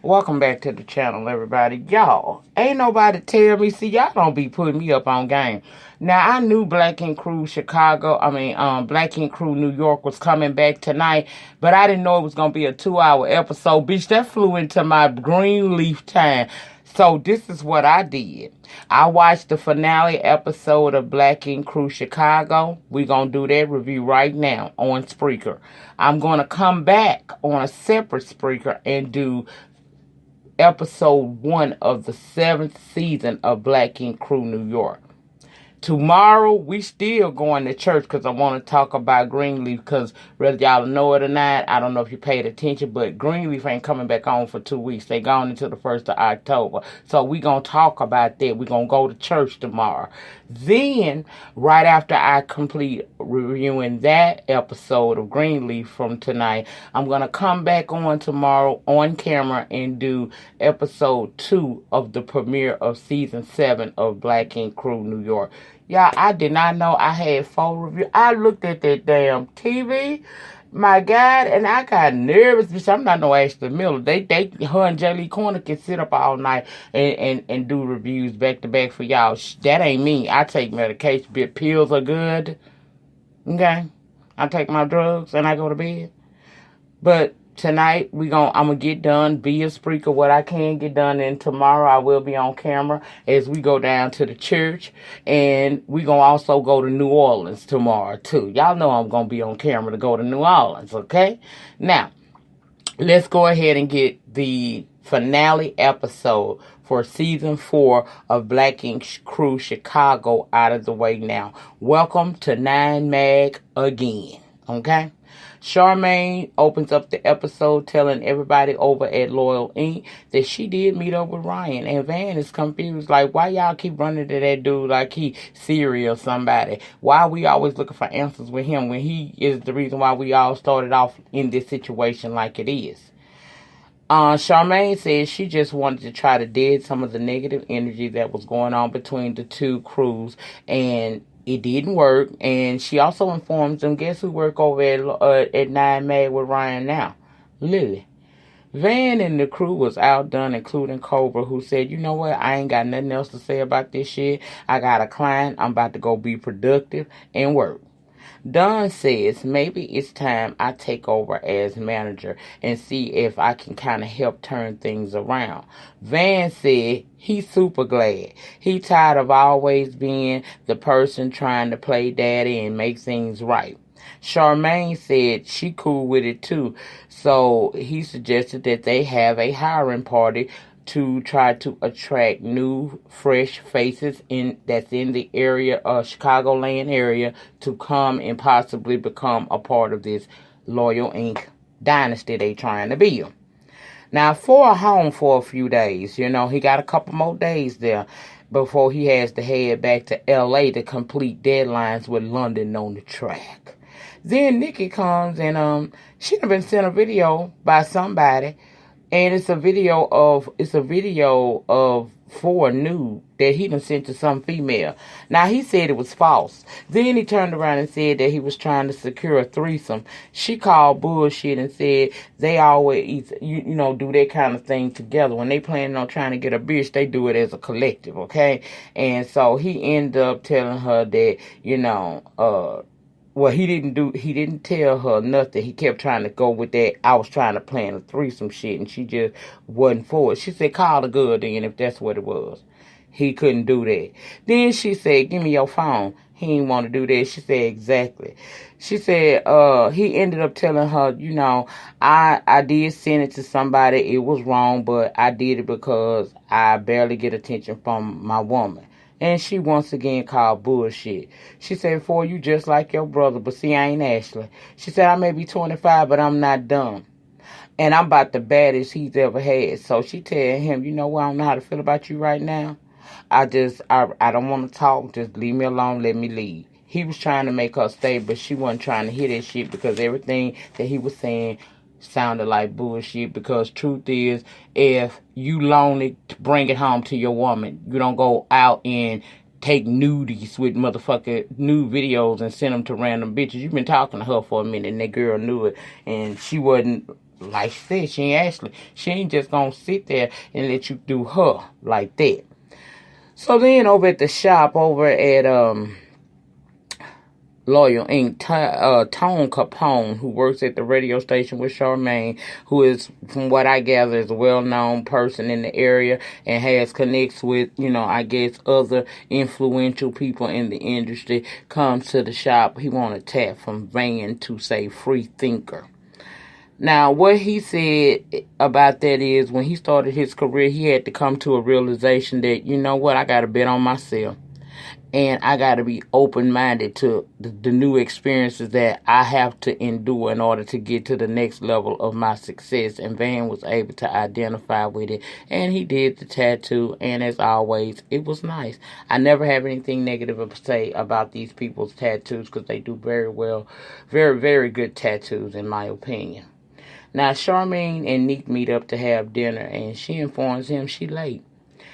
Welcome back to the channel, everybody. Y'all, ain't nobody tell me. See, y'all don't be putting me up on game. Now, I knew Black Ink Crew Black Ink Crew New York was coming back tonight, but I didn't know it was going to be a 2-hour episode. Bitch, that flew into my Greenleaf time. So this is what I did. I watched the finale episode of Black Ink Crew Chicago. We're going to do that review right now on Spreaker. I'm going to come back on a separate Spreaker and do episode 1 of the 7th season of Black Ink Crew New York. Tomorrow, we still going to church because I want to talk about Greenleaf because whether y'all know it or not, I don't know if you paid attention, but Greenleaf ain't coming back on for 2 weeks. They gone until the 1st of October. So we going to talk about that. We going to go to church tomorrow. Then, right after I complete reviewing that episode of Greenleaf from tonight, I'm going to come back on tomorrow on camera and do episode 2 of the premiere of season 7 of Black Ink Crew New York. Y'all, I did not know I had 4 reviews. I looked at that damn TV, my God, and I got nervous because I'm not no Ashley Miller. Her and Jaylee Corner can sit up all night and do reviews back to back for y'all. That ain't me. I take medication, but pills are good. Okay? I take my drugs and I go to bed. But tonight I'm gonna get done via Spreaker what I can get done, and tomorrow I will be on camera as we go down to the church, and we gonna also go to New Orleans tomorrow too. Y'all know I'm gonna be on camera to go to New Orleans, okay? Now, let's go ahead and get the finale episode for season 4 of Black Ink Crew Chicago out of the way now. Welcome to 9 Mag again, okay? Charmaine opens up the episode telling everybody over at Loyal Ink that she did meet up with Ryan. And Van is confused, like, why y'all keep running to that dude like he Siri or somebody? Why are we always looking for answers with him when he is the reason why we all started off in this situation like it is? Charmaine says she just wanted to try to dead some of the negative energy that was going on between the two crews, and it didn't work. And she also informs them, guess who work over at 9 Mag with Ryan now? Lily. Van and the crew was outdone, including Cobra, who said, you know what, I ain't got nothing else to say about this shit. I got a client. I'm about to go be productive and work. Don says maybe it's time I take over as manager and see if I can kind of help turn things around. Van said he's super glad. He tired of always being the person trying to play daddy and make things right. Charmaine said she cool with it too, so he suggested that they have a hiring party to try to attract new, fresh faces that's in the area, Chicagoland area, to come and possibly become a part of this Loyal Ink dynasty they trying to build. Now, for a home for a few days, he got a couple more days there before he has to head back to L.A. to complete deadlines with London on the track. Then Nikki comes and she done been sent a video by somebody. And it's a video of 4 nude that he done sent to some female. Now, he said it was false. Then he turned around and said that he was trying to secure a threesome. She called bullshit and said they always, do that kind of thing together. When they planning on trying to get a bitch, they do it as a collective, okay? And so he ended up telling her that, well, he didn't tell her nothing. He kept trying to go with that. I was trying to plan a threesome shit, and she just wasn't for it. She said, call the girl then if that's what it was. He couldn't do that. Then she said, give me your phone. He didn't want to do that. She said, exactly. She said, he ended up telling her, I did send it to somebody. It was wrong, but I did it because I barely get attention from my woman. And she once again called bullshit. She said, for you just like your brother, but see, I ain't Ashley. She said, I may be 25, but I'm not dumb. And I'm about the baddest he's ever had. So she tell him, you know what, I don't know how to feel about you right now. I don't want to talk. Just leave me alone. Let me leave. He was trying to make her stay, but she wasn't trying to hear that shit because everything that he was saying sounded like bullshit. Because truth is, if you lonely, bring it home to your woman. You don't go out and take nudies with motherfucker nude videos and send them to random bitches. You've been talking to her for a minute and that girl knew it, and she wasn't like she said, she ain't just gonna sit there and let you do her like that. So then over at the shop over at Loyal Inc., Tone Capone, who works at the radio station with Charmaine, who is, from what I gather, is a well-known person in the area and has connects with, I guess, other influential people in the industry, comes to the shop. He want a tap from Van to say free thinker. Now, what he said about that is when he started his career, he had to come to a realization that, you know what, I got to bet on myself. And I got to be open-minded to the new experiences that I have to endure in order to get to the next level of my success. And Van was able to identify with it. And he did the tattoo. And as always, it was nice. I never have anything negative to say about these people's tattoos because they do very well. Very, very good tattoos, in my opinion. Now, Charmaine and Neek meet up to have dinner. And she informs him she late.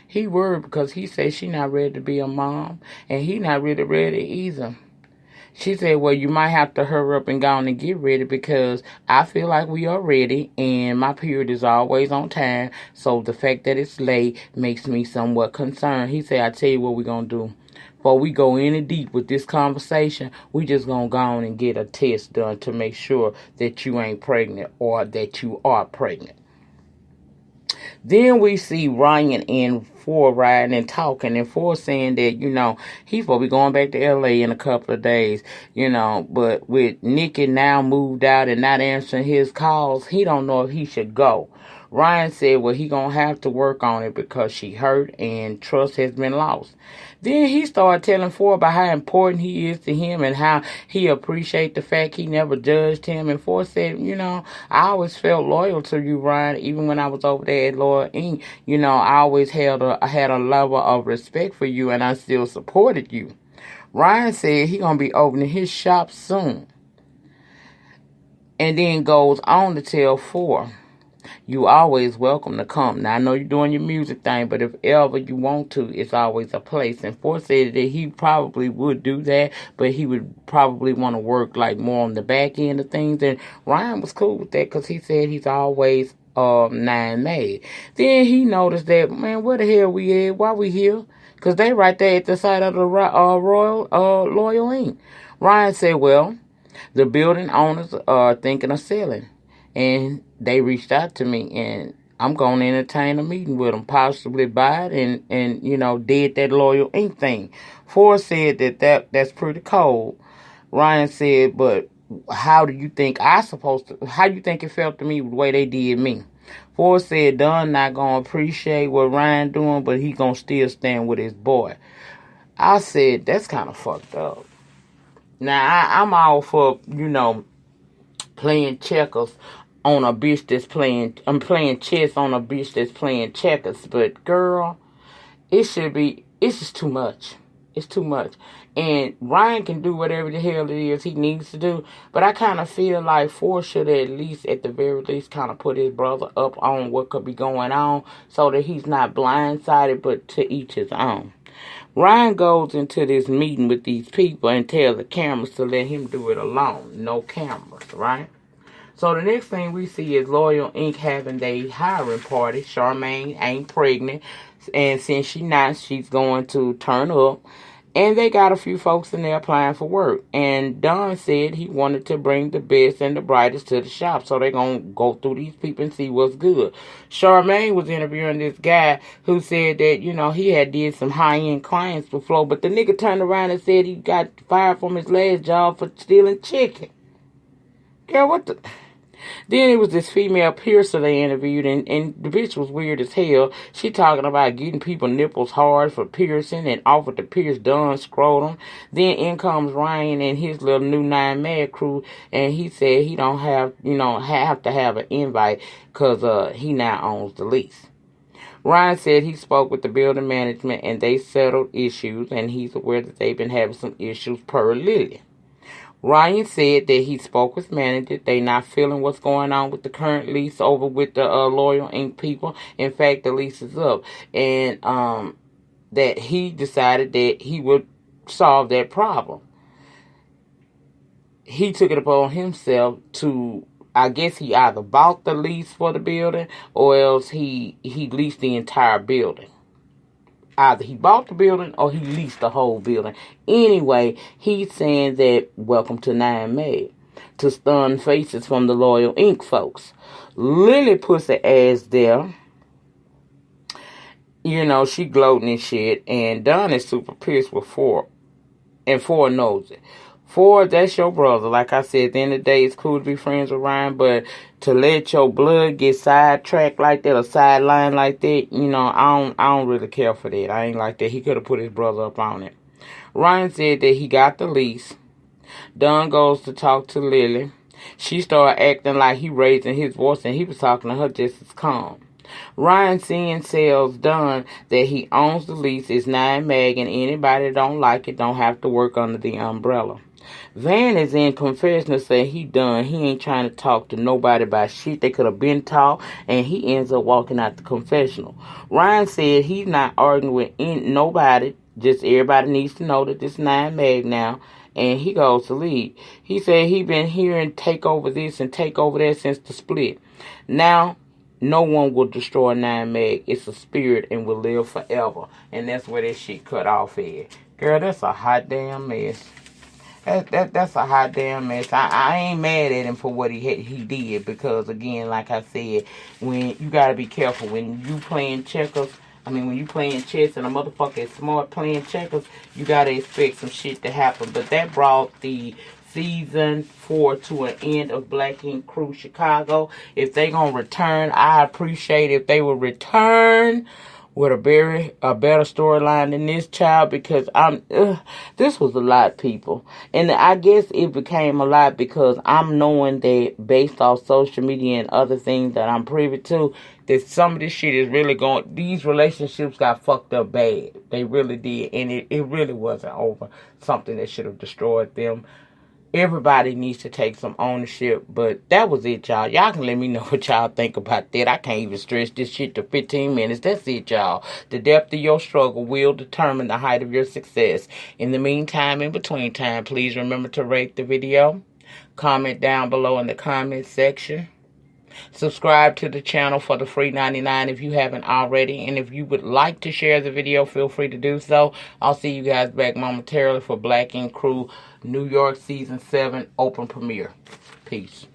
He worried because he said she not ready to be a mom, and he not really ready either. She said, well, you might have to hurry up and go on and get ready because I feel like we are ready, and my period is always on time, so the fact that it's late makes me somewhat concerned. He said, I tell you what we're going to do. Before we go any deep with this conversation, we just going to go on and get a test done to make sure that you ain't pregnant or that you are pregnant. Then we see Ryan and Ford riding and talking, and Ford saying that, he's supposed to be going back to L.A. in a couple of days, but with Nikki now moved out and not answering his calls, he don't know if he should go. Ryan said, well, he gonna have to work on it because she hurt and trust has been lost. Then he started telling Ford about how important he is to him and how he appreciates the fact he never judged him. And Ford said, I always felt loyal to you, Ryan, even when I was over there at Loyal Inc. I always had a level of respect for you and I still supported you. Ryan said he gonna be opening his shop soon. And then goes on to tell Ford, you always welcome to come. Now, I know you're doing your music thing, but if ever you want to, it's always a place. And Ford said that he probably would do that, but he would probably want to work like more on the back end of things. And Ryan was cool with that because he said he's always nine made. Then he noticed that, man, where the hell we at? Why we here? Because they right there at the side of the Loyal Inc. Ryan said, well, the building owners are thinking of selling. And they reached out to me, and I'm going to entertain a meeting with them, possibly buy it and did that Loyal Inc. thing. Ford said that's pretty cold. Ryan said, but how do you think how you think it felt to me the way they did me? Ford said, Dunn not going to appreciate what Ryan doing, but he going to still stand with his boy. I said, that's kind of fucked up. Now, I'm all for, playing checkers on a bitch that's I'm playing chess on a bitch that's playing checkers. But, girl, it's just too much. It's too much. And Ryan can do whatever the hell it is he needs to do. But I kind of feel like Ford should at the very least, kind of put his brother up on what could be going on so that he's not blindsided, but to each his own. Ryan goes into this meeting with these people and tells the cameras to let him do it alone. No cameras, right? So the next thing we see is Loyal Inc. having their hiring party. Charmaine ain't pregnant. And since she's going to turn up. And they got a few folks in there applying for work. And Don said he wanted to bring the best and the brightest to the shop. So they're going to go through these people and see what's good. Charmaine was interviewing this guy who said that, he had did some high-end clients before. But the nigga turned around and said he got fired from his last job for stealing chicken. Girl, what the... Then it was this female piercer they interviewed, and the bitch was weird as hell. She talking about getting people nipples hard for piercing and offered to pierce Dunn's scrotum. Then in comes Ryan and his little new 9 Mad crew, and he said he don't have to have an invite because he now owns the lease. Ryan said he spoke with the building management and they settled issues, and he's aware that they've been having some issues per Lily. Ryan said that he spoke with managers. They not feeling what's going on with the current lease over with the Loyal Inc. people. In fact, the lease is up. And that he decided that he would solve that problem. He took it upon himself to I guess he either bought the lease for the building or else he leased the entire building. Either he bought the building or he leased the whole building. Anyway, he's saying that welcome to Nine Meg, to stun faces from the Loyal Inc. folks. Lily pussy ass there. You know, she gloating and shit. And Don is super pissed with Ford. And Ford knows it. Ford, that's your brother. Like I said, at the end of the day, it's cool to be friends with Ryan, but to let your blood get sidetracked like that or sidelined like that, you know, I don't really care for that. I ain't like that. He could have put his brother up on it. Ryan said that he got the lease. Don goes to talk to Lily. She started acting like he raising his voice, and he was talking to her just as calm. Ryan seeing tells Don that he owns the lease, it's Nine Meg, and anybody that don't like it don't have to work under the umbrella. Van is in confessional saying he done. He ain't trying to talk to nobody about shit. They could have been taught, and he ends up walking out the confessional. Ryan said he's not arguing with nobody. Just everybody needs to know that this Nine Meg now, and he goes to leave. He said he been hearing take over this and take over that since the split. Now, no one will destroy Nine Meg. It's a spirit and will live forever. And that's where that shit cut off at. Girl, that's a hot damn mess. That's a hot damn mess. I ain't mad at him for what he did, because again, like I said, when you gotta be careful when you playing checkers. When you playing chess and a motherfucker is smart playing checkers, you gotta expect some shit to happen. But that brought the season 4 to an end of Black Ink Crew Chicago. If they gonna return, I appreciate if they will return with a better storyline than this, child, because this was a lot, people. And I guess it became a lot because I'm knowing that based off social media and other things that I'm privy to, that some of this shit is really these relationships got fucked up bad. They really did. And it really wasn't over something that should have destroyed them. Everybody needs to take some ownership, but that was it, y'all. Y'all can let me know what y'all think about that. I can't even stretch this shit to 15 minutes. That's it, y'all. The depth of your struggle will determine the height of your success. In the meantime, in between time, please remember to rate the video, comment down below in the comment section, subscribe to the channel for the free 99 if you haven't already, and if you would like to share the video, feel free to do so. I'll see you guys back momentarily for Black Ink Crew New York Season 7 open premiere. Peace.